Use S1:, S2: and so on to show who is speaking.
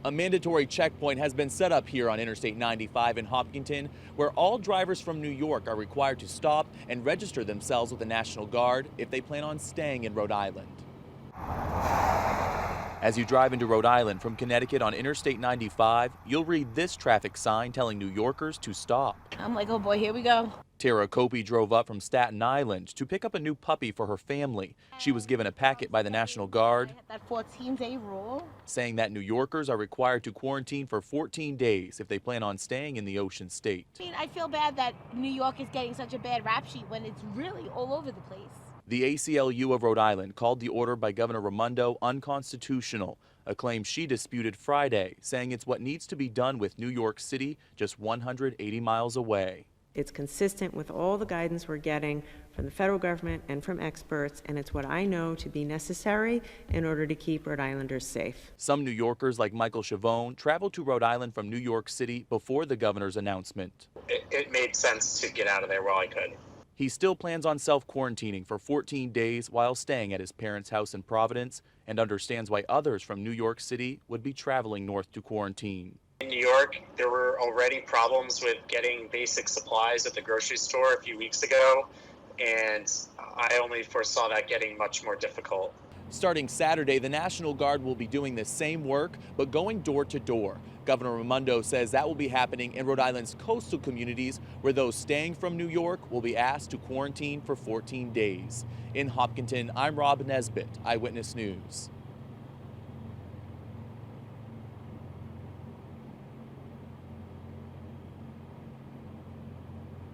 S1: A mandatory checkpoint has been set up here on Interstate 95 in Hopkinton, where all drivers from New York are required to stop and register themselves with the National Guard if they plan on staying in Rhode Island. As you drive into Rhode Island from Connecticut on Interstate 95, you'll read this traffic sign telling New Yorkers to stop.
S2: I'm like, oh boy, here we go.
S1: Tara Copey drove up from Staten Island to pick up a new puppy for her family. She was given a packet by the National Guard
S2: That 14-day rule.
S1: saying that New Yorkers are required to quarantine for 14 days if they plan on staying in the Ocean State.
S2: I mean, I feel bad that New York is getting such a bad rap sheet when it's really all over the place.
S1: The ACLU of Rhode Island called the order by Governor Raimondo unconstitutional, a claim she disputed Friday, saying it's what needs to be done with New York City just 180 miles away.
S3: It's consistent with all the guidance we're getting from the federal government and from experts, and it's what I know to be necessary in order to keep Rhode Islanders safe.
S1: Some New Yorkers, like Michael Chavone, traveled to Rhode Island from New York City before the governor's announcement.
S4: It made sense to get out of there while I could.
S1: He still plans on self-quarantining for 14 days while staying at his parents' house in Providence, and understands why others from New York City would be traveling north to quarantine.
S4: In New York, there were already problems with getting basic supplies at the grocery store a few weeks ago, and I only foresaw that getting much more difficult.
S1: Starting Saturday, the National Guard will be doing the same work, but going door to door. Governor Raimondo says that will be happening in Rhode Island's coastal communities, where those staying from New York will be asked to quarantine for 14 days. In Hopkinton, I'm Rob Nesbitt, Eyewitness News.